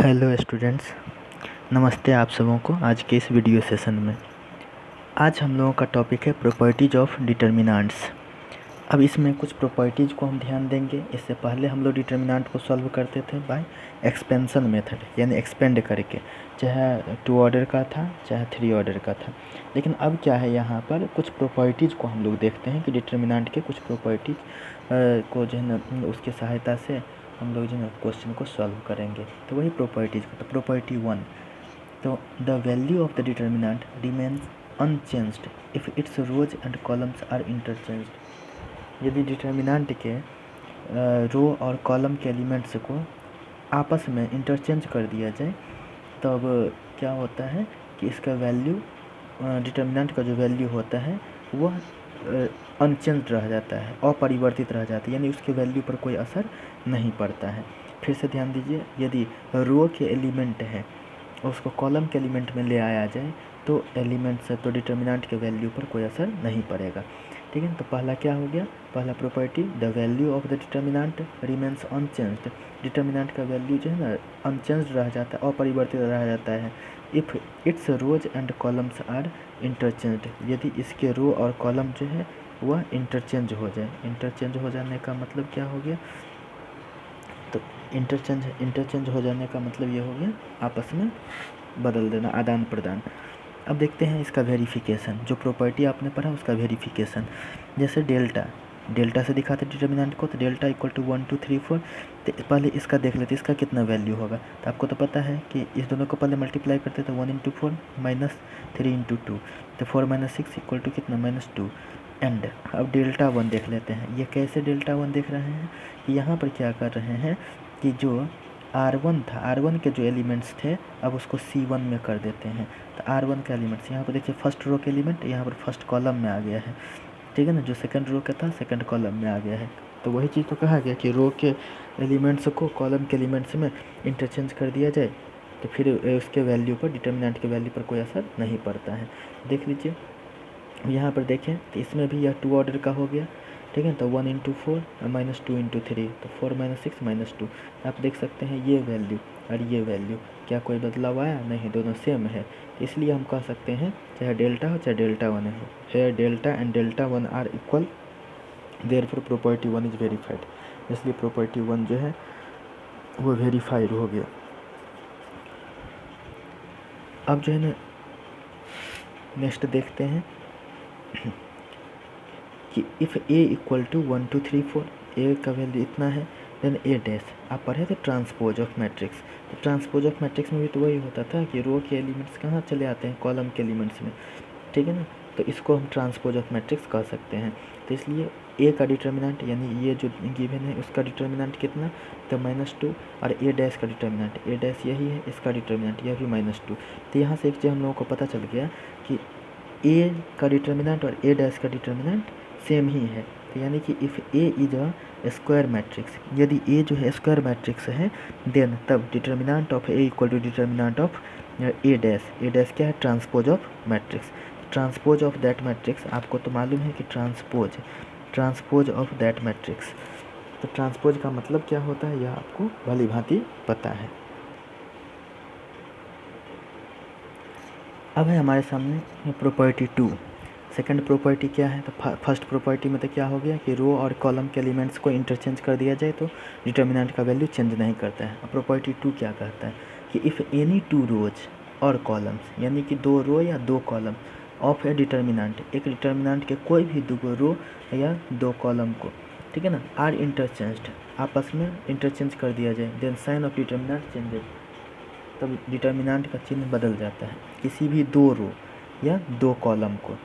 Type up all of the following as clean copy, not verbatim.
Hello students, नमस्ते आप सबों को। आज के इस वीडियो सेशन में आज हम लोगों का टॉपिक है प्रॉपर्टीज ऑफ डिटर्मिनेंट्स। अब इसमें कुछ प्रॉपर्टीज़ को हम ध्यान देंगे। इससे पहले हम लोग डिटर्मिनेंट को सॉल्व करते थे बाय एक्सपेंशन मेथड, यानी एक्सपेंड करके, चाहे 2 ऑर्डर का था चाहे 3 ऑर्डर का था। लेकिन अब क्या है, यहाँ पर कुछ प्रॉपर्टीज़ को हम लोग देखते हैं कि डिटर्मिनेंट के कुछ प्रॉपर्टीज़ को जो है ना उसकी सहायता से हम लोग जो है क्वेश्चन को सॉल्व करेंगे। तो वही प्रॉपर्टीज़ को, तो प्रॉपर्टी 1, तो the value of the determinant remains unchanged if its rows and columns are interchanged. यदि डिटर्मिनेंट के रो और कॉलम के एलिमेंट्स को आपस में इंटरचेंज कर दिया जाए तब क्या होता है कि इसका वैल्यू, डिटर्मिनेंट का जो वैल्यू होता है वह अनचेंज्ड रह जाता है, अपरिवर्तित रह जाता है, यानी उसके वैल्यू पर कोई असर नहीं पड़ता है। फिर से ध्यान दीजिए, यदि रो के एलिमेंट है उसको कॉलम के एलिमेंट में ले आया जाए तो तो डिटर्मिनेंट के वैल्यू पर कोई असर नहीं पड़ेगा। ठीक है, तो पहला क्या हो गया, पहला property, the value of the determinant remains unchanged. Determinant का वैल्यू जो है ना अनचेंज्ड रह जाता है, अपरिवर्तित रह जाता है। If its rows and columns are interchanged, यदि इसके रो और कॉलम जो है वह इंटरचेंज हो जाए। इंटरचेंज हो जाने का मतलब क्या हो गया, तो इंटरचेंज हो जाने का मतलब ये हो गया आपस में बदल देना, आदान प्रदान। अब देखते हैं इसका वेरिफिकेशन, जो प्रॉपर्टी आपने पढ़ा उसका वेरिफिकेशन। जैसे डेल्टा से दिखाते डिटर्मिनेंट को, तो डेल्टा इक्वल टू 1 2 3 4। तो पहले इसका देख लेते इसका कितना वैल्यू होगा। तो आपको तो पता है कि इस दोनों को पहले मल्टीप्लाई करते तो 1 × 4 -3 × 2, तो 4 - 6 इक्वल टू कितना, -2। एंड अब डेल्टा 1 देख लेते हैं। ये कैसे डेल्टा 1 देख रहे हैं कि यहाँ पर क्या कर रहे हैं कि जो R1 था, R1 के जो एलिमेंट्स थे अब उसको C1 में कर देते हैं। तो R1 का एलिमेंट्स यहाँ पर देखिए, फर्स्ट रो के एलिमेंट यहाँ पर फर्स्ट कॉलम में आ गया है। ठीक है ना, जो सेकंड रो का था सेकंड कॉलम में आ गया है। तो वही चीज़ तो कहा गया कि रो के एलिमेंट्स को कॉलम के एलिमेंट्स में इंटरचेंज कर दिया जाए तो फिर उसके वैल्यू पर, डिटर्मिनेंट के वैल्यू पर कोई असर नहीं पड़ता है। देख लीजिए यहाँ पर देखें तो इसमें भी यह 2 ऑर्डर का हो गया। ठीक है, तो 1 × 4 -2 × 3, तो 4 - 6 -2। आप देख सकते हैं ये वैल्यू और ये वैल्यू, क्या कोई बदलाव आया? नहीं, दोनों सेम है। इसलिए हम कह सकते हैं चाहे डेल्टा हो चाहे डेल्टा 1 हो, है delta and delta 1 are equal, therefore property 1 is verified. इसलिए प्रॉपर्टी 1 जो है वो वेरीफाइड हो गया। अब जो है ना नेक्स्ट देखते हैं कि इफ़ ए इक्वल टू 1 2 3 4, ए का वैल्यू इतना है, देन ए डैश। आप पढ़े थे ट्रांसपोज ऑफ मैट्रिक्स। तो ट्रांसपोज ऑफ मैट्रिक्स में भी तो वही होता था कि रो के एलिमेंट्स कहाँ चले आते हैं, कॉलम के एलिमेंट्स में। ठीक है ना, तो इसको हम ट्रांसपोज ऑफ मैट्रिक्स कह सकते हैं। तो इसलिए ए का डिटर्मिनेंट, यानी ये जो गिवन है उसका डिटर्मिनेंट कितना, तो -2, और ए डैश का डिटर्मिनेंट, ए डैश यही है, इसका डिटर्मिनेंट यह भी -2। तो यहाँ से एक चीज़ हम लोगों को पता चल गया कि ए का डिटर्मिनेंट और ए डैश का डिटर्मिनेंट सेम ही है। तो यानी कि if A is a square matrix, यदि ए जो है स्क्वायर मैट्रिक्स है, देन तब determinant of A equal to determinant of A dash. A dash क्या है, transpose of matrix. Transpose of that matrix, आपको तो मालूम है कि ट्रांसपोज ऑफ दैट मैट्रिक्स, तो ट्रांसपोज का मतलब क्या होता है यह आपको भली भांति पता है। अब है हमारे सामने प्रॉपर्टी 2। सेकंड प्रॉपर्टी क्या है, तो फर्स्ट प्रॉपर्टी में तो क्या हो गया कि रो और कॉलम के एलिमेंट्स को इंटरचेंज कर दिया जाए तो डिटर्मिनेंट का वैल्यू चेंज नहीं करता है। अब प्रॉपर्टी 2 क्या कहता है कि इफ़ एनी 2 रोज और कॉलम्स, यानी कि 2 रो या 2 कॉलम ऑफ ए डिटर्मिनेंट, एक डिटर्मिनेंट के कोई भी 2 रो या 2 कॉलम को, ठीक है ना, आर इंटरचेंज्ड, आपस में इंटरचेंज कर दिया जाए, then sign of determinant changes, तब डिटर्मिनेंट का चिन्ह बदल जाता है। किसी भी 2 रो या 2 कॉलम को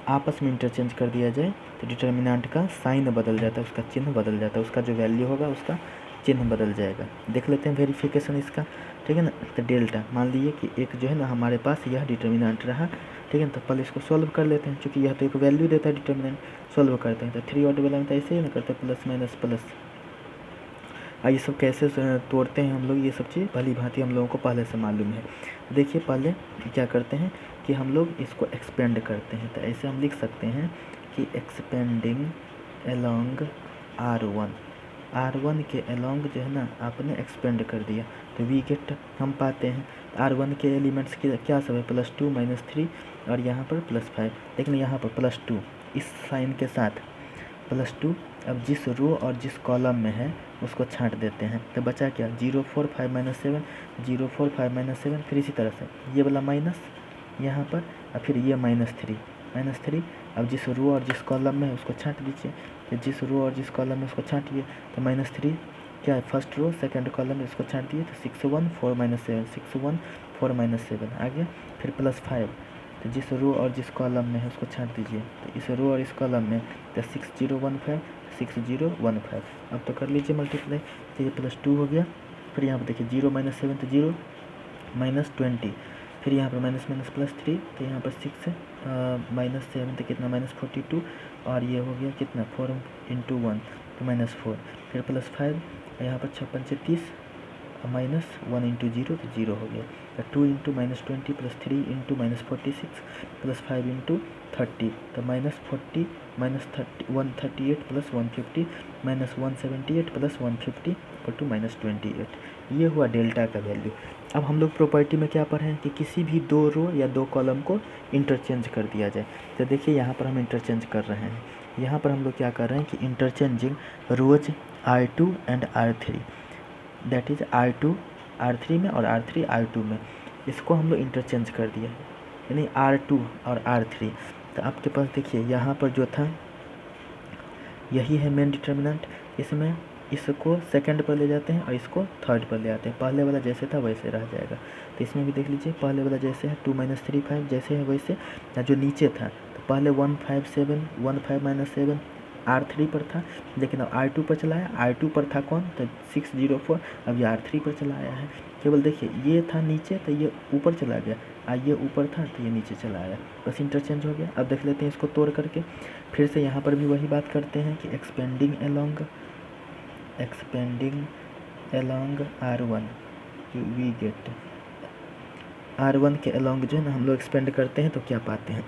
आपस में इंटरचेंज कर दिया जाए तो डिटर्मिनेंट का साइन बदल जाता है, उसका चिन्ह बदल जाता है, उसका जो वैल्यू होगा उसका चिन्ह बदल जाएगा। देख लेते हैं वेरिफिकेशन इसका। ठीक है ना, तो डेल्टा, मान लीजिए कि एक जो है ना हमारे पास यह डिटर्मिनेंट रहा। ठीक है ना, तो पहले इसको सॉल्व कर लेते हैं, क्योंकि यह तो एक वैल्यू देता है डिटर्मिनेंट। सॉल्व करते हैं तो 3 ऑर्डर वाला में तो ऐसे ही ना करते हैं, प्लस माइनस प्लस। ये सब कैसे तोड़ते हैं हम लोग, ये सब चीज़ भली भांति हम लोगों को पहले से मालूम है। देखिए पहले क्या करते हैं कि हम लोग इसको एक्सपेंड करते हैं। तो ऐसे हम लिख सकते हैं कि एक्सपेंडिंग अलोंग R1, R1 के अलोंग जो है ना आपने एक्सपेंड कर दिया, तो वी गेट हम पाते हैं R1 के एलिमेंट्स की क्या सब है, +2 -3 और यहाँ पर +5, लेकिन यहाँ पर +2 इस साइन के साथ +2। अब जिस रो और जिस कॉलम में है उसको छांट देते हैं, तो बचा क्या 0 4 5 -7 0 4 5 -7, फिर इसी तरह से ये वाला माइनस यहाँ पर और फिर ये -3। अब जिस रो और जिस कॉलम में है उसको छांट दीजिए, तो जिस रो और जिस कॉलम में उसको छांटिए, तो -3 क्या है फर्स्ट रो सेकंड कॉलम में उसको छांट दिए, तो 6 1 4 -7 6 1 4 -7 आ गया। फिर +5, तो जिस रो और जिस कॉलम में है उसको छांट दीजिए, तो इस रो और इस कॉलम में तो 6 0 1 5 6 0 1 5। अब तो कर लीजिए मल्टीप्लाई, तो ये +2 हो गया। फिर यहाँ पर देखिए 0 -7 तो 0 -20, फिर यहाँ पर माइनस +3, तो यहाँ पर 6 -7 तो कितना -42, और ये हो गया कितना 4 × 1 तो -4, फिर +5 यहाँ पर 6 5 30 -1 × 0 तो 0 हो गया, तो 2 × -20 + 3 × -46 + 5 × 30, तो -40 -30 138 + 150 -178 + 150 = -28। ये हुआ डेल्टा का वैल्यू। अब हम लोग प्रॉपर्टी में क्या पढ़े हैं कि किसी भी दो रो या दो कॉलम को इंटरचेंज कर दिया जाए, तो देखिए यहाँ पर हम इंटरचेंज कर रहे हैं। यहाँ पर हम लोग क्या कर रहे हैं कि interchanging rows R2 and R3, that is R2 R3 में और R3 R2 में, इसको हम लोग इंटरचेंज कर दिया है, यानी R2 और R3। तो आपके पास देखिए यहाँ पर जो था यही है मेन डिटर्मिनेंट, इसमें इसको सेकंड पर ले जाते हैं और इसको थर्ड पर ले आते हैं, पहले वाला जैसे था वैसे रह जाएगा। तो इसमें भी देख लीजिए पहले वाला जैसे है 2 - 3 5 जैसे है वैसे, जो नीचे था तो पहले 1 5 7 1 5 - 7 R3 पर था, लेकिन अब R2 पर चला है। R2 पर था कौन, तो 6 0 4, अब ये R3 पर चला आया है। केवल देखिए ये था नीचे तो ये ऊपर चला गया, ये ऊपर था तो ये नीचे चला आया, बस इंटरचेंज हो गया। अब देख लेते हैं इसको तोड़ करके, फिर से यहाँ पर भी वही बात करते हैं कि expanding along R1 we get R1 के अलोंग जो है ना हम लोग एक्सपेंड करते हैं तो क्या पाते हैं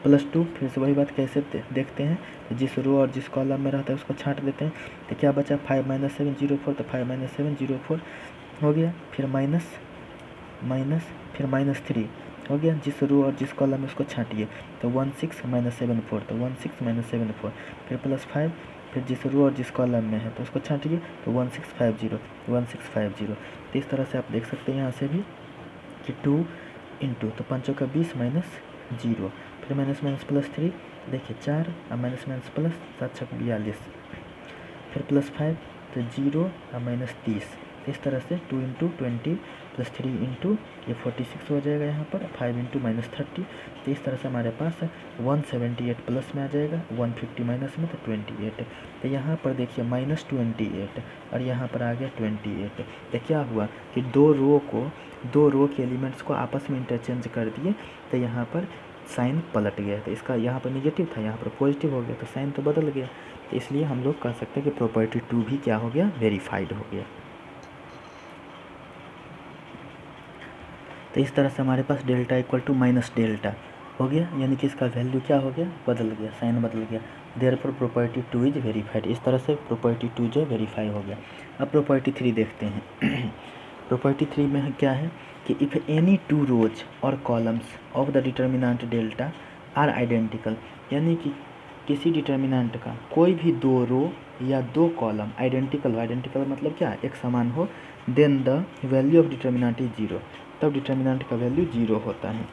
+2। फिर से वही बात कैसे देखते हैं, जिस रो और जिस कॉलम में रहता है उसको छांट देते हैं, तो क्या बचा 5 - 7 0 4, तो 5 - 7 0 4 हो गया। फिर माइनस फिर -3 हो गया, जिस रो और जिस कॉलम में उसको छांटिए, तो 1 6 -7 4, तो 1 6 -7 4, फिर +5, फिर जिस रो और जिस कॉलम में है तो उसको छांटिए, तो 1 6 5 0 1 6 5 0। तो इस तरह से आप देख सकते हैं यहाँ से भी कि 2 × तो 5 का 20 -0, फिर -+3 देखिए 4 और -+ 7 6 42, फिर +5 तो 0 और -30। तो इस तरह से 2 × 20 + 3 × ये 46 हो जाएगा यहाँ पर, 5 × -30। तो इस तरह से हमारे पास 178 प्लस में आ जाएगा, 150 माइनस में तो 28। तो यहाँ पर देखिए -28 और यहाँ पर आ गया 28। तो क्या हुआ कि दो रो के एलिमेंट्स को आपस में इंटरचेंज कर दिए, तो यहाँ पर साइन पलट गया, तो इसका यहाँ पर निगेटिव था यहाँ पर पॉजिटिव हो गया, तो साइन तो बदल गया। तो इसलिए हम लोग कह सकते हैं कि प्रॉपर्टी 2 भी क्या हो गया, वेरीफाइड हो गया। तो इस तरह से हमारे पास delta equal to minus delta हो गया, यानी कि इसका वैल्यू क्या हो गया, बदल गया, साइन बदल गया। Therefore property 2 is verified. इस तरह से प्रॉपर्टी 2 जो वेरीफाई हो गया। अब प्रॉपर्टी 3 देखते हैं। प्रॉपर्टी 3 में क्या है कि इफ़ एनी टू रोज और columns of the determinant delta R identical, यानी कि किसी डिटर्मिनेंट का कोई भी दो रो या दो कॉलम आइडेंटिकल मतलब क्या, एक समान हो, then the value of determinant is 0, तब डिटर्मिनेंट का वैल्यू 0 होता है।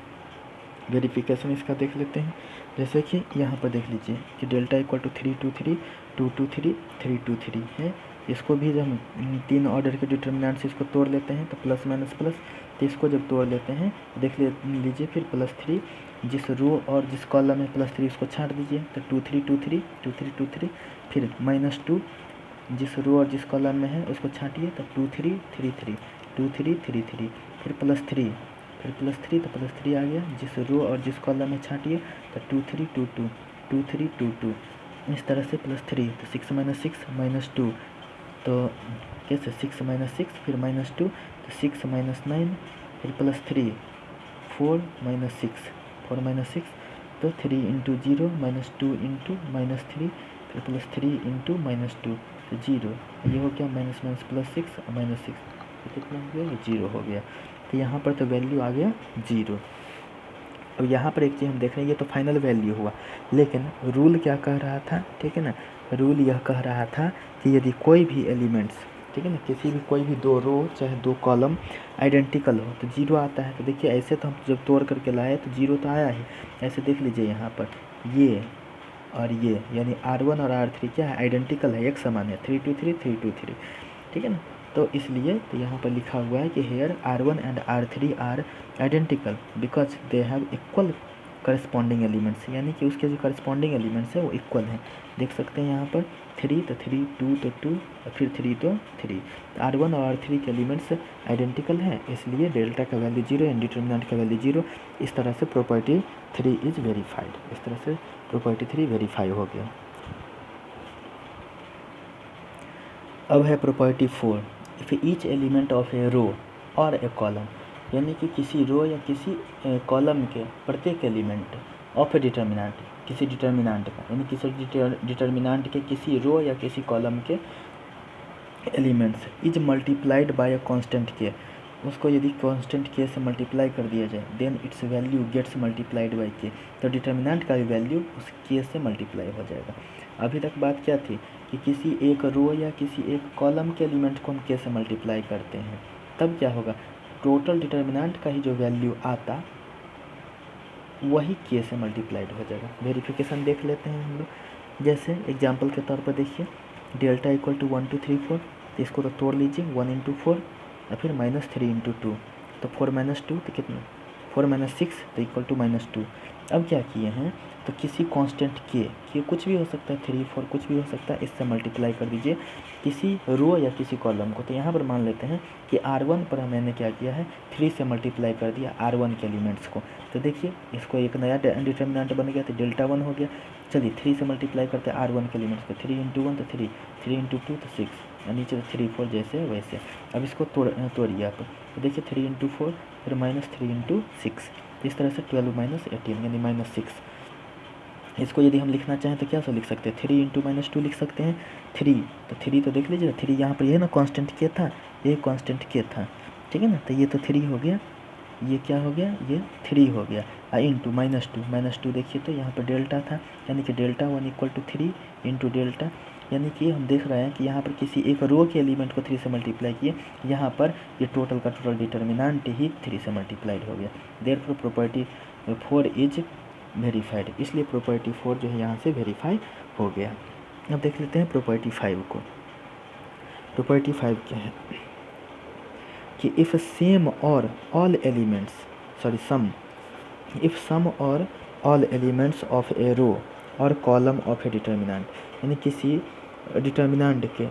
वेरिफिकेशन इसका देख लेते हैं, जैसे कि यहाँ पर देख लीजिए कि डेल्टा इक्वल टू 3 2 3 2 2 3 3 2 3 है। इसको भी जब हम 3 ऑर्डर के डिटर्मिनेंट से इसको तोड़ लेते हैं तो प्लस माइनस प्लस, तो इसको जब तोड़ लेते हैं देख लीजिए फिर +3, जिस रो और जिस कॉलम में +3 उसको छांट दीजिए, तो 2 3 2 3 2 3 2 3, फिर -2 जिस रो और जिस कॉलम में है उसको छांटिए, तो 2 3 3 3 2 3 3 3, फिर +3 तो +3 आ गया, जिस रो और जिस कॉलम में छांटिए, तो 2 3 2 2 2 3 2 2, इस तरह से +3, तो 6 - 6 -2, तो कैसे 6 - 6 फिर -2, तो 6 - 9, फिर +3 4 - 6 4 - 6, तो 3 × 0 -2 × -3, फिर +3 × -2, तो 0, ये हो गया माइनस माइनस प्लस 6 और माइनस 6, तो कितना हो गया, ये 0 हो गया। तो यहाँ पर तो वैल्यू आ गया 0। अब यहाँ पर एक चीज़ हम देख रहे हैं, ये तो फाइनल वैल्यू हुआ, लेकिन रूल क्या कह रहा था, ठीक है ना, रूल यह कह रहा था कि यदि कोई भी एलिमेंट्स, ठीक है ना, किसी भी कोई भी दो रो चाहे दो कॉलम आइडेंटिकल हो तो 0 आता है। तो देखिए ऐसे तो हम जब तोड़ करके लाए तो 0 तो आया ही। ऐसे देख लीजिए यहाँ पर ये और ये, यानी R1 और R3 क्या है, आइडेंटिकल है, एक समान है, 3 2 3 3 2 3, ठीक है ना। तो इसलिए तो यहाँ पर लिखा हुआ है कि here R1 and R3 are identical because they have equal corresponding elements, यानी कि उसके जो करस्पॉन्डिंग एलिमेंट्स है वो इक्वल हैं। देख सकते हैं यहाँ पर 3 तो 3, 2 तो 2 और फिर 3 तो 3। R1 और R3 के एलिमेंट्स आइडेंटिकल हैं, इसलिए डेल्टा का वैल्यू 0 एंड डिटर्मिनेंट का वैल्यू 0। इस तरह से प्रॉपर्टी 3 इज वेरीफाइड, इस तरह से प्रॉपर्टी 3 वेरीफाई हो गया। अब है property 4, if each element of a row और ए कॉलम, यानी कि किसी रो या किसी कॉलम के प्रत्येक एलिमेंट ऑफ ए डिटर्मिनेंट, किसी डिटर्मिनेंट का, यानी किसी डिटर्मिनेंट के किसी रो या किसी कॉलम के elements is multiplied by a constant के, उसको यदि कांस्टेंट के से मल्टीप्लाई कर दिया जाए then its value gets multiplied by K, तो डिटर्मिनेंट का भी वैल्यू उस के से मल्टीप्लाई हो जाएगा। अभी तक बात क्या थी कि किसी एक रो या किसी एक कॉलम के एलिमेंट को हम के से मल्टीप्लाई करते हैं, तब क्या होगा, टोटल डिटर्मिनेंट का ही जो वैल्यू आता वही के से मल्टीप्लाइड हो जाएगा। वेरिफिकेशन देख लेते हैं हम लोग, जैसे एग्जांपल के तौर पर देखिए डेल्टा इक्वल टू 1 2 3 4, तो इसको तो तोड़ लीजिए 1 इंटू 4 और फिर माइनस 3 इंटू 2, तो 4 माइनस 2 तो कितना, 4 माइनस 6 तो इक्वल टू माइनस 2। अब क्या किए हैं, तो किसी कांस्टेंट के कुछ भी हो सकता है, 3 4 कुछ भी हो सकता है, इससे मल्टीप्लाई कर दीजिए किसी रो या किसी कॉलम को। तो यहाँ पर मान लेते हैं कि R1 पर मैंने क्या किया है, 3 से मल्टीप्लाई कर दिया R1 के एलिमेंट्स को। तो देखिए इसको एक नया डिटर्मिनेंट बन गया, तो डेल्टा 1 हो गया। चलिए 3 से मल्टीप्लाई करते हैं R1 के एलिमेंट्स को, 3 इंटू 1 तो 3, 3 इंटू 2 तो 6, और नीचे 3 4 जैसे वैसे। अब इसको तोड़िए आप, तो देखिए 3 इंटू 4 फिर माइनस 3 इंटू 6, इस तरह से 12 माइनस 18 यानी माइनस 6। इसको यदि हम लिखना चाहें तो क्या सो लिख सकते हैं, 3 इंटू माइनस 2 लिख सकते हैं। 3 तो देख लीजिए 3 यहाँ पर ये ना कांस्टेंट के था, ये कांस्टेंट के था, ठीक है ना, तो ये तो 3 हो गया, ये क्या हो गया, ये 3 हो गया। इंटू माइनस टू देखिए तो यहाँ पर डेल्टा था, यानी कि delta 1 equal to 3 into delta, यानी कि हम देख रहे हैं कि यहाँ पर किसी एक रो के एलिमेंट को 3 से मल्टीप्लाई किए, यहाँ पर ये टोटल का टोटल डिटर्मिनेंट ही 3 से मल्टीप्लाइड हो गया। देयरफॉर प्रॉपर्टी 4 इज वेरीफाइड, इसलिए प्रॉपर्टी 4 जो है यहाँ से वेरीफाई हो गया। अब देख लेते हैं प्रॉपर्टी 5 को। प्रॉपर्टी 5 क्या है कि इफ़ सेम और ऑल एलिमेंट्स इफ़ सम और all elements of a row और कॉलम ऑफ ए डिटर्मिनेंट, यानी किसी डिटर्मिनेंट के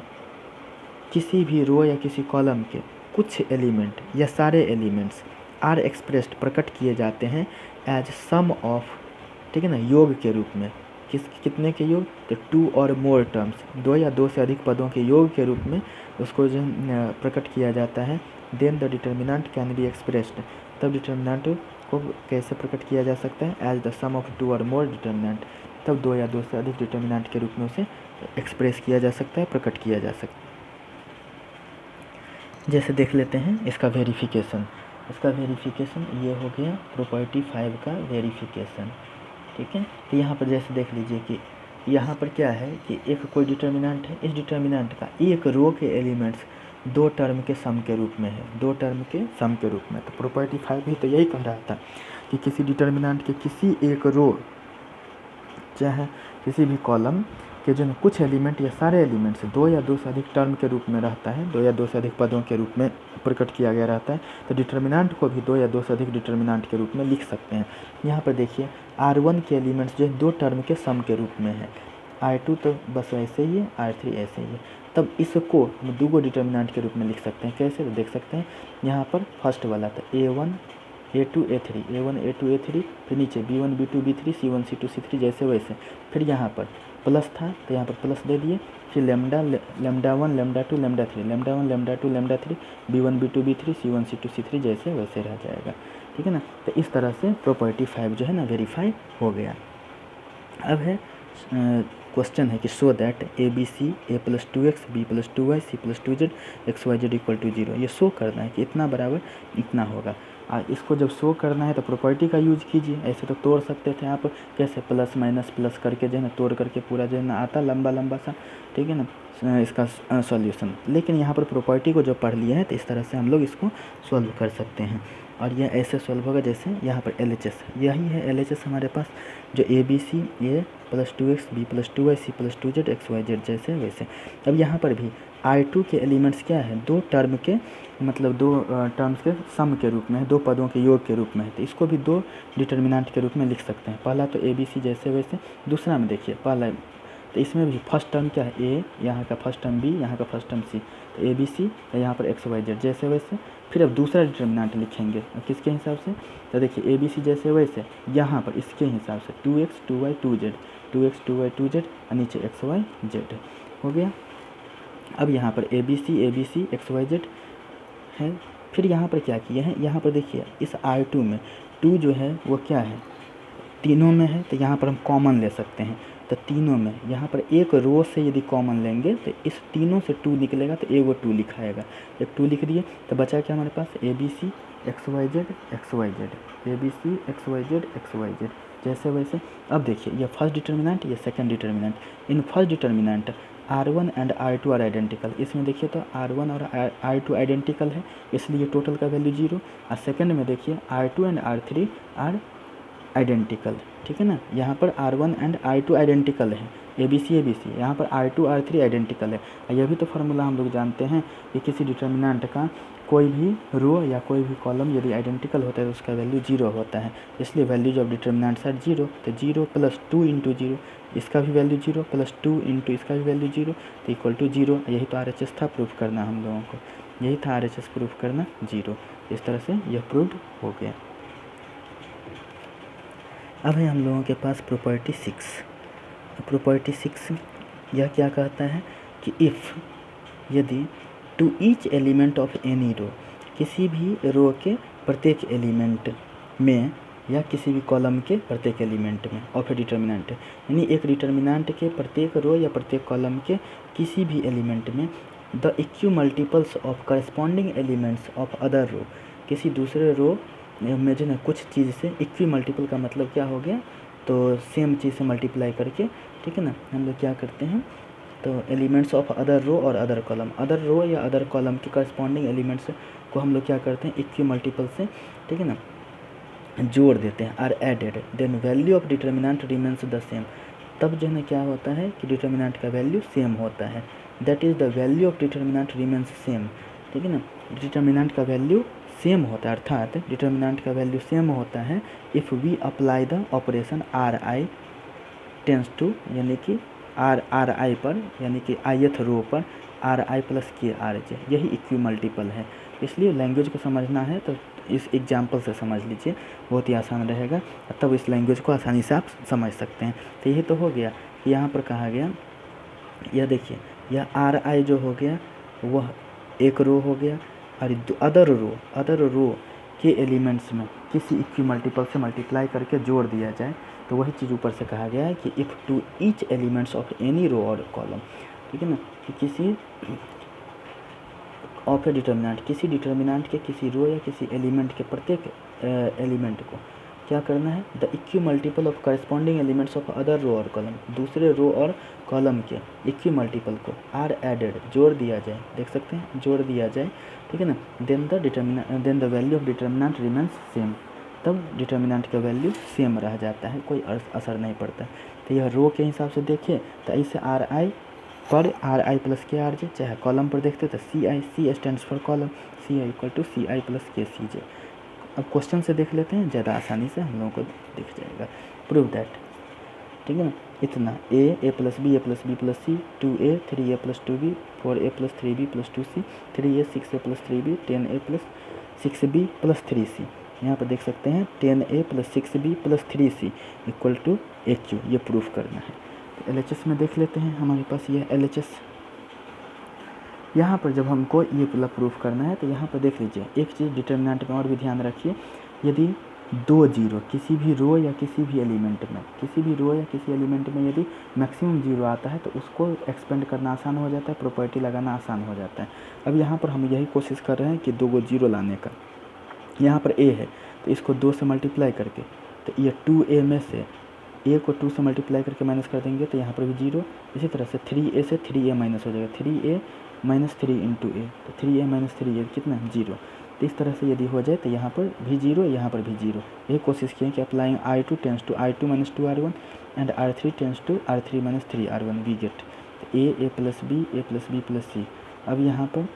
किसी भी रो या किसी कॉलम के कुछ एलिमेंट या सारे एलिमेंट्स आर एक्सप्रेस्ड प्रकट किए जाते हैं एज सम ऑफ, ठीक है ना, योग के रूप में। कितने के योग, तो 2 और मोर टर्म्स, 2 या 2 से अधिक पदों के योग के रूप में उसको जो प्रकट किया जाता है। Then the determinant can be expressed, तब डिटर्मिनेंट को कैसे प्रकट किया जा सकता है, एज द सम ऑफ 2 और मोर डिटर्मिनेंट, तब 2 या 2 से अधिक डिटर्मिनेंट के रूप में उसे एक्सप्रेस किया जा सकता है, प्रकट किया जा सकता है। जैसे देख लेते हैं इसका वेरिफिकेशन, ये हो गया प्रॉपर्टी 5 का वेरिफिकेशन, ठीक है। तो यहाँ पर जैसे देख लीजिए कि यहाँ पर क्या है कि एक कोई डिटर्मिनेंट है, इस डिटर्मिनेंट का एक रो के एलिमेंट्स 2 टर्म के सम के रूप में है, 2 टर्म के सम के रूप में। तो प्रॉपर्टी 5 भी तो यही कह रहा था कि किसी डिटर्मिनेंट के किसी एक रो चाहे किसी भी कॉलम के जो कुछ एलिमेंट या सारे एलिमेंट्स 2 या 2 से अधिक टर्म के रूप में रहता है, 2 या 2 से अधिक पदों के रूप में प्रकट किया गया रहता है, तो डिटर्मिनेंट को भी 2 या 2 से अधिक डिटर्मिनेंट के रूप में लिख सकते हैं। यहाँ पर देखिए R1 के एलिमेंट्स जो है 2 टर्म के सम के रूप में है, R2 तो बस वैसे ही है, R3 ऐसे ही है। तब इसको हम 2 डिटर्मिनेंट के रूप में लिख सकते हैं, कैसे, तो देख सकते हैं यहाँ पर फर्स्ट वाला था A1 A2 A3, A1 A2 A3, फिर नीचे B1 B2 B3 C1 C2 C3 जैसे वैसे। फिर यहाँ पर प्लस था तो यहाँ पर प्लस दे दिए, फिर lambda 1 lambda 2 lambda 3, lambda 1 lambda 2 lambda 3, B1 B2 B3 C1 C2 C3 जैसे वैसे रह जाएगा, ठीक है ना। तो इस तरह से प्रॉपर्टी 5 जो है ना वेरीफाई हो गया। अब है क्वेश्चन है कि show that A B C A plus 2x B plus 2y C plus 2z x Y Z equal to 0, ये शो करना है कि इतना बराबर इतना होगा। इसको जब शो करना है तो प्रॉपर्टी का यूज कीजिए। ऐसे तो तोड़ सकते थे आप, कैसे प्लस माइनस प्लस करके जो है ना तोड़ करके पूरा जो है ना आता लंबा लंबा सा, ठीक है ना, इसका सॉल्यूशन। लेकिन यहाँ पर प्रॉपर्टी को जो पढ़ लिया है तो इस तरह से हम लोग इसको सॉल्व कर सकते हैं। और यह ऐसे सॉल्व होगा जैसे यहाँ पर LHS, यही है LHS हमारे पास, जो ABC a plus 2x B plus 2y C plus 2z x Y Z जैसे वैसे। अब यहाँ पर भी R2 के एलिमेंट्स क्या है, दो टर्म के मतलब दो टर्म्स के सम के रूप में है, दो पदों के योग के रूप में है, तो इसको भी दो डिटर्मिनेंट के रूप में लिख सकते हैं। पहला तो ABC जैसे वैसे, दूसरा में देखिए पहला तो इसमें भी फर्स्ट टर्म क्या है A, यहाँ का फर्स्ट टर्म B, यहाँ का फर्स्ट टर्म C, तो ABC यहाँ पर एक्स वाई जेड जैसे वैसे। फिर अब दूसरा डिटर्मिनेंट लिखेंगे किसके हिसाब से, तो देखिए ABC जैसे वैसे यहाँ पर इसके हिसाब से 2x 2y 2z 2x 2y 2z और नीचे एक्स वाई जेड हो गया। अब यहाँ पर ABC एक्स वाई जेड है। फिर यहाँ पर क्या किया है, यहाँ पर देखिए इस R2 में 2 जो है वो क्या है, तीनों में है, तो यहाँ पर हम कॉमन ले सकते हैं। तो तीनों में यहाँ पर एक रो से यदि कॉमन लेंगे तो इस तीनों से 2 निकलेगा, तो एक वो 2 लिखाएगा, एक 2 लिख दिए। तो बचा क्या हमारे पास, ABC X Y Z ABC X Y Z जैसे वैसे। अब देखिए ये फर्स्ट डिटर्मिनेंट, ये second determinant. In first determinant R1 and R2 are identical, इसमें देखिए तो R1 और R2 आइडेंटिकल है, इसलिए टोटल का वैल्यू 0। और सेकंड में देखिए R2 and R3 are identical, ठीक है ना, यहाँ पर R1 एंड R2 आइडेंटिकल है, ABC यहाँ पर R2 R3 आइडेंटिकल है। यह भी तो फार्मूला हम लोग जानते हैं कि किसी डिटर्मिनेंट का कोई भी रो या कोई भी कॉलम यदि आइडेंटिकल होता है तो उसका वैल्यू 0 होता है, इसलिए वैल्यूज ऑफ डिटर्मिनेंट्स आर 0। तो 0 प्लस 2 इंटू 0, इसका भी वैल्यू 0 प्लस 2 इंटू इसका भी वैल्यू 0 तो इक्वल टू 0। यही तो RHS था प्रूफ करना हम लोगों को, यही था RHS प्रूफ करना 0। इस तरह से यह प्रूव्ड हो गया। अब है हम लोगों के पास प्रॉपर्टी 6। प्रॉपर्टी 6 यह क्या कहता है कि इफ़ यदि to each element of any row, किसी भी रो के प्रत्येक एलिमेंट में या किसी भी कॉलम के प्रत्येक एलिमेंट में ऑफ ए डिटर्मिनेंट, यानी एक डिटर्मिनेंट के प्रत्येक रो या प्रत्येक कॉलम के किसी भी एलिमेंट में the equimultiples of corresponding elements of other row, किसी दूसरे रो में जो है कुछ चीज़ से इक्वी मल्टीपल का मतलब क्या हो गया, तो सेम चीज़ से मल्टीप्लाई करके, ठीक है ना, हम लोग क्या करते हैं, तो एलिमेंट्स ऑफ अदर रो और अदर कॉलम, अदर रो या अदर कॉलम के करस्पॉन्डिंग एलिमेंट्स को हम लोग क्या करते हैं इक्वी मल्टीपल से, ठीक है ना, जोड़ देते हैं, are added, then value of determinant remains the same. तब जो है ना क्या होता है कि डिटर्मिनेंट का वैल्यू सेम होता है, that is the value of determinant remains same, ठीक है ना, डिटर्मिनेंट का वैल्यू सेम होता है, अर्थात डिटर्मिनेंट का वैल्यू सेम होता है if we apply the operation RI tends to, यानी कि RI पर, यानी कि ith रो पर RI प्लस KRJ, यही इक्वी मल्टीपल है। इसलिए लैंग्वेज को समझना है तो इस एग्जाम्पल से समझ लीजिए, बहुत ही आसान रहेगा, तब इस लैंग्वेज को आसानी से आप समझ सकते हैं। तो यही तो हो गया कि यहाँ पर कहा गया, यह देखिए यह RI जो हो गया वह एक रो हो गया, और अदर रो के एलिमेंट्स में किसी इक्वी मल्टीपल से मल्टीप्लाई करके जोड़ दिया जाए, तो वही चीज़ ऊपर से कहा गया है कि if to each elements of any row और कॉलम, ठीक है ना, कि किसी ऑफ ए डिटर्मिनेंट, किसी डिटर्मिनेंट के किसी रो या किसी एलिमेंट के प्रत्येक एलिमेंट को क्या करना है, the equimultiple of corresponding elements of other row और कॉलम, दूसरे रो और कॉलम के इक्वी मल्टीपल को आर एडेड जोड़ दिया जाए, देख सकते हैं जोड़ दिया जाए, ठीक है ना, then the value of determinant remains same, तब डिटर्मिनेंट का वैल्यू सेम रह जाता है, कोई असर नहीं पड़ता। तो यह रो के हिसाब से देखिए तो ऐसे RI पर RI प्लस KRJ, चाहे कॉलम पर देखते तो C stands for column, CI equal to CI plus KCJ। अब क्वेश्चन से देख लेते हैं, ज़्यादा आसानी से हम लोगों को दिख जाएगा। प्रूव दैट, ठीक है ना, इतना A plus B plus C 2A 3A plus 2B 4A plus 3B plus 2C 3A 6A plus 3B 10A plus 6B plus 3C। यहाँ पर देख सकते हैं 10A plus 6B plus 3C equal to AQ, ये proof करना है। तो LHS में देख लेते हैं, हमारे पास ये LHS, यहाँ पर जब हमको ये प्रूफ करना है तो यहाँ पर देख लीजिए एक चीज़ डिटर्मिनेंट में और भी ध्यान रखिए, यदि दो जीरो किसी भी रो या किसी भी एलिमेंट में यदि मैक्सिमम जीरो आता है तो उसको एक्सपेंड करना आसान हो जाता है, प्रॉपर्टी लगाना आसान हो जाता है। अब यहाँ पर हम यही कोशिश कर रहे हैं कि 2 जीरो लाने का। यहाँ पर a है तो इसको 2 से मल्टीप्लाई करके, तो ये 2a में से a को 2 से मल्टीप्लाई करके माइनस कर देंगे तो यहाँ पर भी जीरो। इसी तरह से 3a से 3a माइनस हो जाएगा, 3a माइनस 3 इंटू ए, तो 3a माइनस 3a कितना जीरो। तो इस तरह से यदि हो जाए तो यहाँ पर भी जीरो, यहाँ पर भी जीरो। यही कोशिश किए कि applying r2 tends to r2 minus 2r1 and r3 tends to r3 minus 3r1 we get a plus b plus c। अब यहाँ पर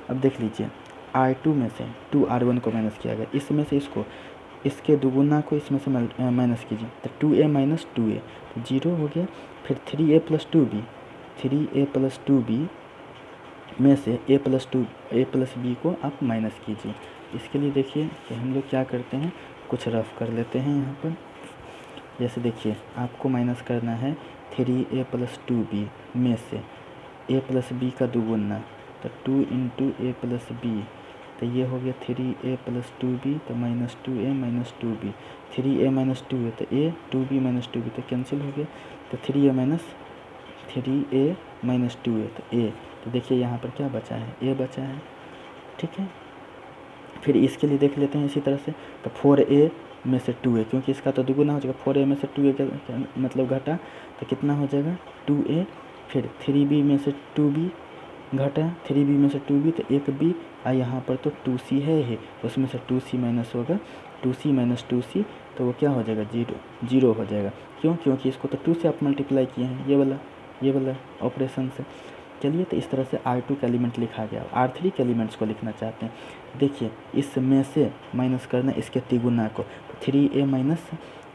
अब देख लीजिए r2 में से 2r1 को माइनस किया गया, इसमें से इसको इसके दुगुना को इसमें से माइनस कीजिए तो 2a माइनस 2a तो जीरो हो गया। फिर 3a प्लस 2b में से a प्लस b को आप माइनस कीजिए। इसके लिए देखिए कि हम लोग क्या करते हैं, कुछ रफ कर लेते हैं यहाँ पर। जैसे देखिए आपको माइनस करना है 3a प्लस 2b में से a प्लस b का दुगुना, तो 2 इंटू a प्लस b, तो ये हो गया 3a प्लस 2b तो minus 2a minus 2b, 3a minus 2a तो a, 2b माइनस 2b तो कैंसिल हो गया, तो 3a माइनस 2a तो a। तो देखिए यहाँ पर क्या बचा है, a बचा है, ठीक है। फिर इसके लिए देख लेते हैं इसी तरह से, तो 4a में से 2a, क्योंकि इसका तो दुगुना हो जाएगा, 4a में से 2a का मतलब घटा तो कितना हो जाएगा 2a। फिर 3b में से 2b घटा, 3b में से 2b तो 1b, और यहाँ पर तो 2c है ही, उसमें से 2c माइनस होगा, 2c माइनस 2c तो वो क्या हो जाएगा जीरो हो जाएगा। क्यों? क्योंकि इसको तो 2 से आप मल्टीप्लाई किए हैं ये वाला ऑपरेशन से। चलिए तो इस तरह से r2 का एलिमेंट लिखा गया। r3 के एलिमेंट्स को लिखना चाहते हैं, देखिए इसमें से माइनस करना इसके तिगुना को, तो 3a माइनस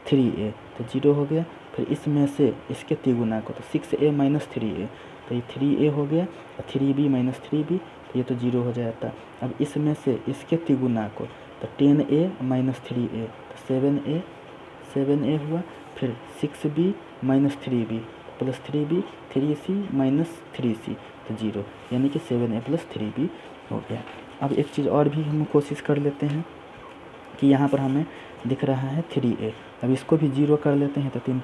3a तो जीरो हो गया। फिर इसमें से इसके तिगुना को, तो 6a माइनस 3a तो ये 3a हो गया, और 3b माइनस 3b तो ये तो जीरो हो जाता। अब इसमें से इसके तिगुना को, तो 10a माइनस 3a तो 7a हुआ। फिर 6b minus 3b plus 3b, 3c minus 3c तो जीरो, यानी कि 7a प्लस 3b हो गया। अब एक चीज़ और भी हम कोशिश कर लेते हैं कि यहाँ पर हमें दिख रहा है 3a, अब इसको भी जीरो कर लेते हैं तो तीन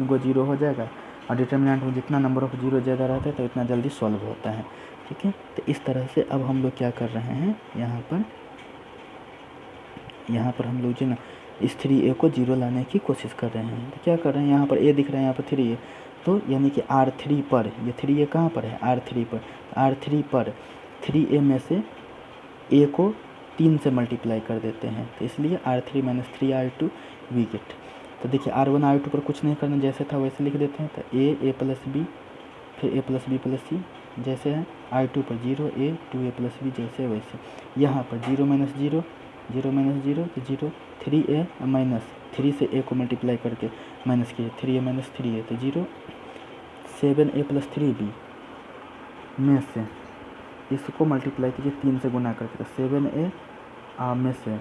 गो जीरो हो जाएगा, और डिटर्मिनेंट में जितना नंबर ऑफ जीरो ज़्यादा रहता है तो इतना जल्दी सॉल्व होता है, ठीक है। तो इस तरह से अब हम लोग क्या कर रहे हैं, यहाँ पर हम लोग जो ना इस 3a को जीरो लाने की कोशिश कर रहे हैं। तो क्या कर रहे हैं, यहाँ पर a दिख रहा है, यहाँ पर 3a, तो यानी कि R3 पर, ये 3a कहाँ पर है, R3 पर, R3 पर 3a में से a को 3 से मल्टीप्लाई कर देते हैं, तो इसलिए R3 minus 3R2 we get. तो देखिए R1 R2 पर कुछ नहीं करना, जैसे था वैसे लिख देते हैं, तो a प्लस b फिर a plus b plus c जैसे है, R2 पर 0a 2a प्लस b जैसे वैसे। यहाँ पर 0 माइनस 0 तो 0, 3a माइनस 3 से a को मल्टीप्लाई करके माइनस कीजिए, 3a माइनस 3a तो 0, 7a प्लस 3b में से इसको मल्टीप्लाई कीजिए 3 से गुना करके, तो 7a में से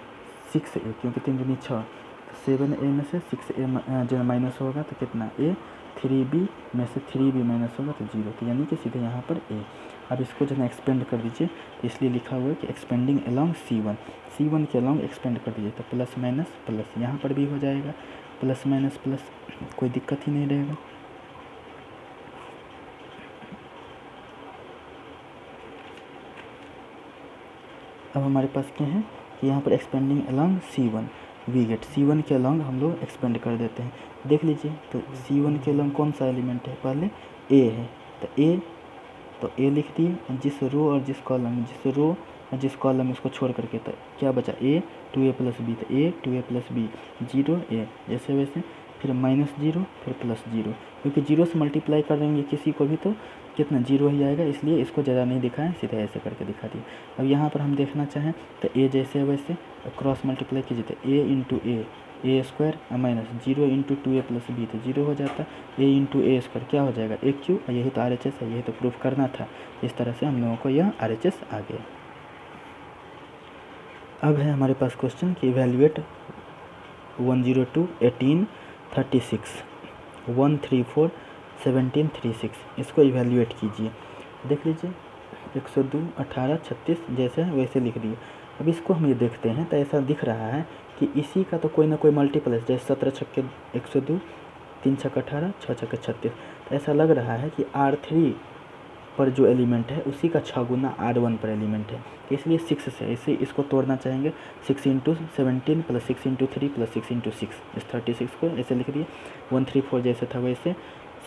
6a, क्योंकि 3 दूनी 6, तो 7a में से 6a जो माइनस होगा तो कितना a, 3b में से 3b माइनस होगा तो 0, तो यानी कि सीधे यहाँ पर a। अब इसको जो है एक्सपेंड कर दीजिए, इसलिए लिखा हुआ है कि एक्सपेंडिंग अलोंग C1 के अलोंग एक्सपेंड कर दीजिए, तो प्लस माइनस प्लस यहाँ पर भी हो जाएगा, प्लस माइनस प्लस, कोई दिक्कत ही नहीं रहेगा। अब हमारे पास क्या है कि यहाँ पर expanding along C1 we get, C1 के अलोंग हम लोग एक्सपेंड कर देते हैं। देख लीजिए तो C1 के अलोंग कौन सा एलिमेंट है, पहले A है, तो A लिख दिए, जिस रो और जिस कॉलम इसको छोड़ करके, तो क्या बचा a 2a प्लस b, तो a 2a plus b 0 a जैसे वैसे, फिर माइनस 0 फिर प्लस 0, क्योंकि 0 से मल्टीप्लाई कर देंगे किसी को भी तो कितना 0 ही आएगा, इसलिए इसको ज़्यादा नहीं दिखाएं, सीधे ऐसे करके दिखा दिए। अब यहाँ पर हम देखना चाहें तो a जैसे वैसे क्रॉस मल्टीप्लाई कीजिए, तो a into A square minus 0 into 2a plus b तो 0 हो जाता है, a इंटू ए स्क्वायर क्या हो जाएगा a क्यूब, यही तो RHS है, यही तो प्रूफ करना था। इस तरह से हम लोगों को यह RHS आ गया। अब है हमारे पास क्वेश्चन कि इवैल्यूएट 102 18 36 134 17 36, इसको इवैल्यूएट कीजिए। देख लीजिए 102 18 36 जैसे है वैसे लिख दिए। अब इसको हम ये देखते हैं तो ऐसा दिख रहा है कि इसी का तो कोई ना कोई मल्टीपल है, जैसे 17 छक्के 102, 3 छक्का 18, 6 छक्के 36। तो ऐसा लग रहा है कि R3 पर जो एलिमेंट है उसी का 6 गुना R1 पर एलिमेंट है, तो इसलिए 6 से इसे इसको तोड़ना चाहेंगे। 6 × 17 + 6 × 3 + 6 × 6 इस 36 को ऐसे लिख दिए। 134 जैसे था वैसे,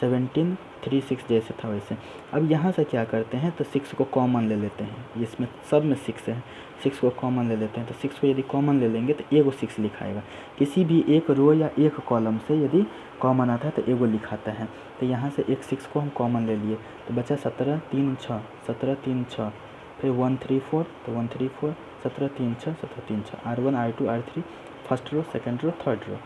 17 36 जैसे था वैसे। अब यहाँ से क्या करते हैं, तो 6 को कॉमन ले लेते हैं, इसमें सब में 6 है, 6 को कॉमन ले लेते हैं। तो 6 को यदि कॉमन ले लेंगे तो एगो 6 लिखाएगा। किसी भी एक रो या एक कॉलम से यदि कॉमन आता है तो एगो लिखाता है। तो यहाँ से एक 6 को हम कॉमन ले लिए, तो बचा 17 3 6, 17 3 6, फिर 134, तो 134, 17 3 6, 17 3 6, R1 R2 R3 first row, second row, third row.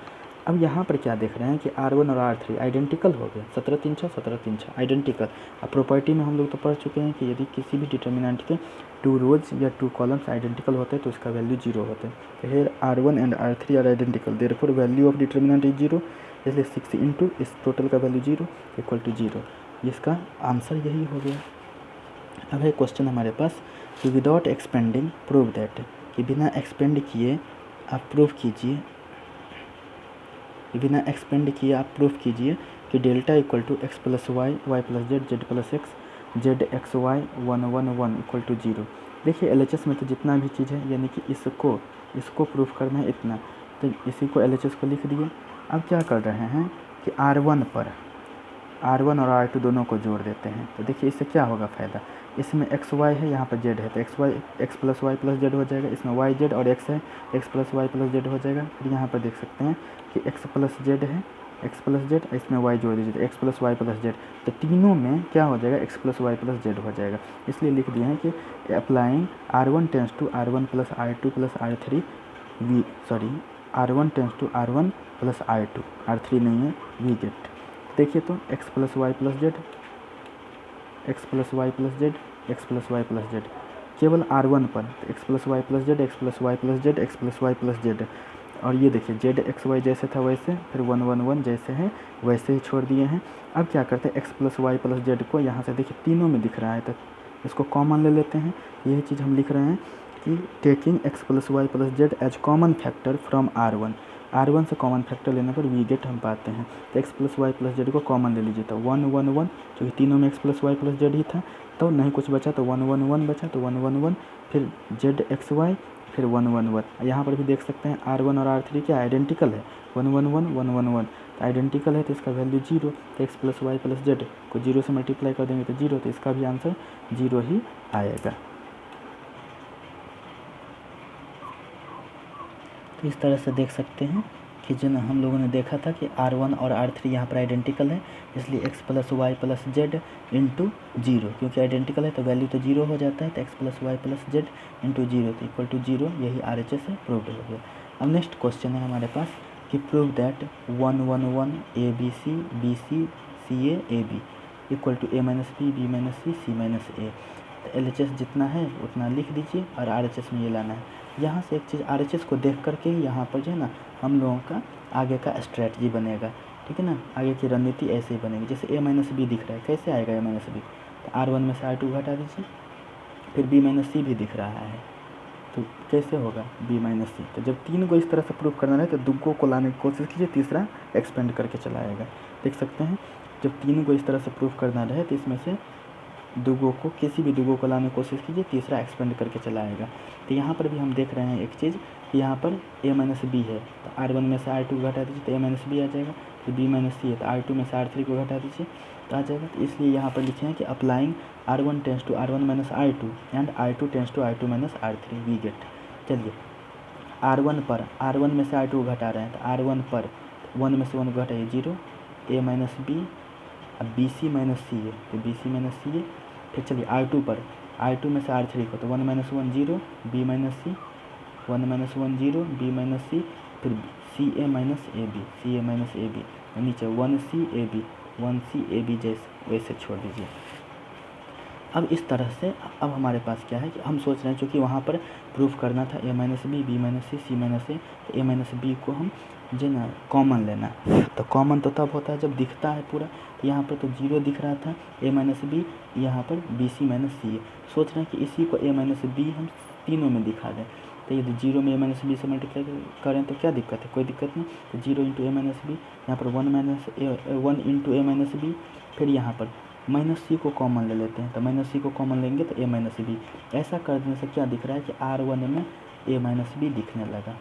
अब यहाँ पर क्या देख रहे हैं कि R1 और R3 आइडेंटिकल हो गए, 17 3 6, 17 3 6 आइडेंटिकल। अब प्रॉपर्टी में हम लोग तो पढ़ चुके हैं कि यदि किसी भी डिटर्मिनेंट के 2 रोज या 2 कॉलम्स आइडेंटिकल होते हैं तो उसका वैल्यू 0 होता है। तो here R1 and R3 are identical, therefore value of determinant is 0, इसलिए 6 × इस टोटल का वैल्यू 0 = 0। इसका आंसर यही हो गया। अब है क्वेश्चन हमारे पास कि विदाउट एक्सपेंडिंग प्रूव दैट, कि बिना एक्सपेंड किए आप प्रूव कीजिए, बिना एक्सपेंड किए आप प्रूफ कीजिए कि delta = x + y, y + z, z + x, z x y 1 1 1 = 0। देखिए LHS में तो जितना भी चीज़ है, यानी कि इसको प्रूफ करना है इतना, तो इसी को LHS को लिख दिए। अब क्या कर रहे हैं कि R1 पर R1 और R2 दोनों को जोड़ देते हैं। तो देखिए इससे क्या होगा फ़ायदा, इसमें x y है, यहाँ पर z है, तो x + y + z हो जाएगा। इसमें y z और x है, x + y + z हो जाएगा। फिर यहाँ पर देख सकते हैं कि x + z है, x + z, इसमें y जोड़ दीजिए तो x + y + z, तो तीनों में क्या हो जाएगा, x + y + z हो जाएगा। इसलिए लिख दिए हैं कि applying R1 tends to R1 + R2 + R3 R1 tends to R1 + R2, R3 नहीं है, वी गेट। देखिए तो x + y + z, x + y + z, x + y + z, केवल R1 पर तो x + y + z, x + y + z, x + y + z। और ये देखिए z x y जैसे था वैसे, फिर 1 1 1 जैसे है वैसे ही छोड़ दिए हैं। अब क्या करते हैं, x + y + z को यहाँ से देखिए तीनों में दिख रहा है तो इसको कॉमन ले लेते हैं। यही चीज़ हम लिख रहे हैं कि taking x + y + z as common factor from R1 से कॉमन फैक्टर लेने पर वी गेट हम पाते हैं। तो x + y + z को कॉमन ले लीजिए, तो 1 1 1, क्योंकि तीनों में x + y + z ही था, तो नहीं कुछ बचा तो 1 1 1 बचा, तो 1 1 1, फिर z x y, फिर 1 1 1। यहाँ पर भी देख सकते हैं R1 और R3 क्या आइडेंटिकल है, 1 1 1 1 1 1, तो आइडेंटिकल है तो इसका वैल्यू 0। तो x + y + z को 0 से मल्टीप्लाई कर देंगे तो 0, तो इसका भी आंसर 0 ही आएगा। तो इस तरह से देख सकते हैं कि जो हम लोगों ने देखा था कि R1 और R3 यहाँ पर आइडेंटिकल है, इसलिए x + y + z × 0, क्योंकि आइडेंटिकल है तो वैल्यू तो 0 हो जाता है, तो x + y + z × 0 तो = 0, यही RHS से प्रूव्ड हो गया। अब नेक्स्ट क्वेश्चन है हमारे पास कि prove that 1 1 1 ABC BC CA AB = A - B B - C C - A। तो LHS जितना है उतना लिख दीजिए और RHS में ये लाना है। यहाँ से एक चीज़ RHS को देख करके यहाँ पर जो है ना हम लोगों का आगे का स्ट्रैटजी बनेगा, ठीक है ना, आगे की रणनीति ऐसे ही बनेगी। जैसे A - B दिख रहा है, कैसे आएगा A - B, तो R1 में से R2 घटा दीजिए, फिर B - C भी दिख रहा है तो कैसे होगा B - C। तो जब 3 को इस तरह से प्रूफ करना है तो 2 को लाने की कोशिश कीजिए, तीसरा एक्सपेंड करके चला आएगा। देख सकते हैं जब 3 को इस तरह से प्रूफ करना रहे तो इसमें से 2 को किसी भी 2 को लाने की कोशिश कीजिए, तीसरा एक्सपेंड करके चला आएगा। तो यहाँ पर भी हम देख रहे हैं एक चीज़ कि यहाँ पर A - B है तो R1 में से R2 घटा दीजिए तो A - B आ जाएगा, फिर B - C है तो R2 में से R3 को घटा दीजिए तो आ जाएगा। तो इसलिए यहाँ पर लिखे हैं कि applying R1 tends to R1 - R2 and R2 tends to R2 - R3 we get. चलिए R1 पर R1 में से R2 घटा रहे हैं तो R1 पर 1 में से 1 घटाइए 0, A - B, अब BC - C है तो BC - C है। फिर चलिए R2 पर R2 में से R3 को तो 1 - 1 0, B - C, 1 - 1 0, B - C, फिर CA - AB, CA - AB, नीचे 1C AB, 1C AB जैसे वैसे छोड़ दीजिए। अब इस तरह से अब हमारे पास क्या है कि हम सोच रहे हैं चूँकि वहाँ पर प्रूफ करना था A - B, B - C, C - A, तो A - B को हम जो ना कॉमन लेना, तो कॉमन तो तब होता है जब दिखता है पूरा, तो यहाँ पर तो 0 दिख रहा था A - B, यहाँ पर BC - C। सोच रहे हैं कि इसी को A - B हम तीनों में दिखा दें, तो यदि जीरो में a माइनस बी से मल्टीप्लाई करें तो क्या दिक्कत है, कोई दिक्कत नहीं। तो जीरो इंटू ए माइनस बी, यहाँ पर वन इंटू ए माइनस बी, फिर यहाँ पर माइनस सी को कॉमन ले लेते हैं, तो माइनस सी को कॉमन लेंगे तो ए माइनस बी। ऐसा कर देने से क्या दिख रहा है कि R1 में ए माइनस बी दिखने लगा।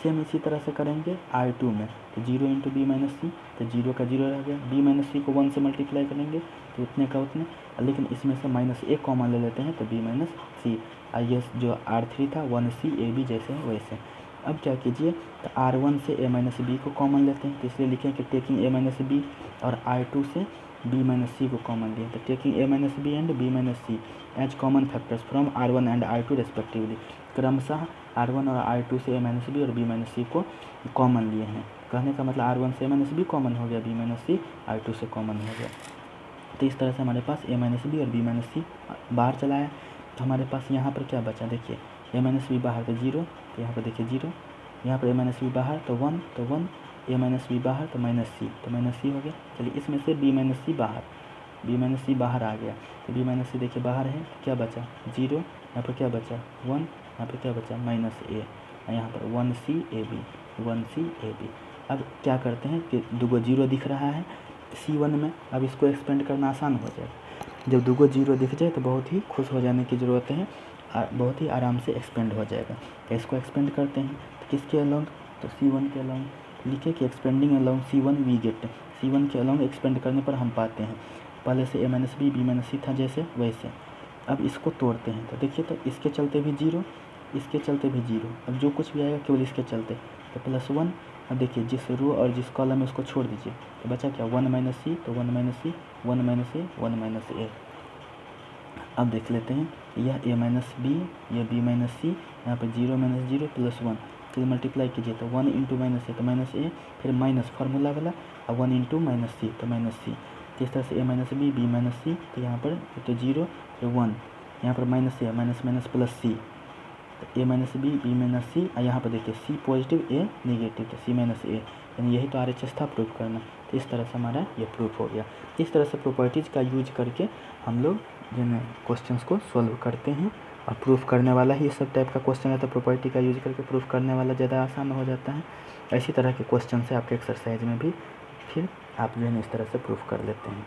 सेम इसी तरह से करेंगे R2 में, तो जीरो इंटू बी माइनस सी, तो जीरो का जीरो रह गया, बी माइनस सी को 1 से मल्टीप्लाई करेंगे तो उतने का उतने, लेकिन इसमें से माइनस ए कॉमन ले लेते हैं तो बी माइनस सी। ये जो R3 था 1C ए बी जैसे है वैसे। अब क्या कीजिए, तो R1 से ए माइनस बी को कॉमन लेते हैं, तो इसलिए लिखें कि टेकिंग ए माइनस बी, और R2 से बी माइनस सी को कॉमन लिए, तो taking A minus B and B minus C as common factors from R1 and R2 respectively. क्रमशः R1 और R2 से ए माइनस बी और बी माइनस सी को कॉमन लिए हैं। कहने का मतलब R1 से ए माइनस बी कॉमन हो गया, बी माइनस सी R2 से कॉमन हो गया। तो इस तरह से हमारे पास ए माइनस बी और बी माइनस सी बाहर चला है। तो हमारे पास यहाँ पर क्या बचा, देखिए ए माइनस बी बाहर तो जीरो, तो यहाँ पर देखिए जीरो, यहाँ पर ए माइनस बी बाहर तो वन, तो वन, ए माइनस बी बाहर तो माइनस सी, तो माइनस सी हो गया। चलिए इसमें से बी माइनस सी बाहर, बी माइनस सी बाहर आ गया, तो बी माइनस सी देखिए बाहर है, तो क्या बचा जीरो, यहाँ पर क्या बचा वन, यहाँ पर क्या बचा माइनस ए, यहाँ पर 1C A B, 1C A B. अब क्या करते हैं कि दुगो जीरो दिख रहा है C1 में, अब इसको एक्सपेंड करना आसान हो जाएगा। जब दुगो जीरो दिख जाए तो बहुत ही खुश हो जाने की ज़रूरत है, बहुत ही आराम से एक्सपेंड हो जाएगा। तो इसको एक्सपेंड करते हैं, तो किसके अलोंग, तो C1 के अलोंग। लिखे कि expanding along C1 we get, C1 के अलोंग एक्सपेंड करने पर हम पाते हैं, पहले से A minus B, B minus सी था जैसे वैसे। अब इसको तोड़ते हैं, तो देखिए तो इसके चलते भी जीरो, इसके चलते भी जीरो, अब जो कुछ भी आएगा केवल इसके चलते, तो प्लस वन। अब देखिए जिस रो और जिस कॉलम है उसको छोड़ दीजिए, तो बचा क्या वन माइनस सी, तो वन माइनस सी, वन माइनस ए, वन माइनस ए। अब देख लेते हैं, यह ए माइनस बी, यह बी माइनस सी, यहाँ पर zero minus zero plus one, तो मल्टीप्लाई कीजिए तो वन इंटू माइनस ए तो माइनस ए, फिर माइनस फार्मूला वाला, और वन इंटू माइनस सी तो माइनस सी। तो इस तरह से ए माइनस बी माइनस सी, तो यहाँ पर तो जीरो फिर वन, यहाँ पर माइनस ए, माइनस माइनस प्लस सी, तो ए माइनस बी माइनस सी, और यहाँ पर देखिए सी पॉजिटिव ए नेगेटिव, तो सी माइनस ए, यानी यही तो RHS था प्रूफ करना। तो इस तरह से हमारा ये प्रूफ हो गया। इस तरह से प्रॉपर्टीज़ का यूज करके हम लोग जिन क्वेश्चंस को सॉल्व करते हैं, और प्रूफ करने वाला ही सब टाइप का क्वेश्चन है, तो प्रॉपर्टी का यूज करके प्रूफ करने वाला ज़्यादा आसान हो जाता है। इसी तरह के क्वेश्चन से आपके एक्सरसाइज में भी फिर आप जो है इस तरह से प्रूफ कर लेते हैं।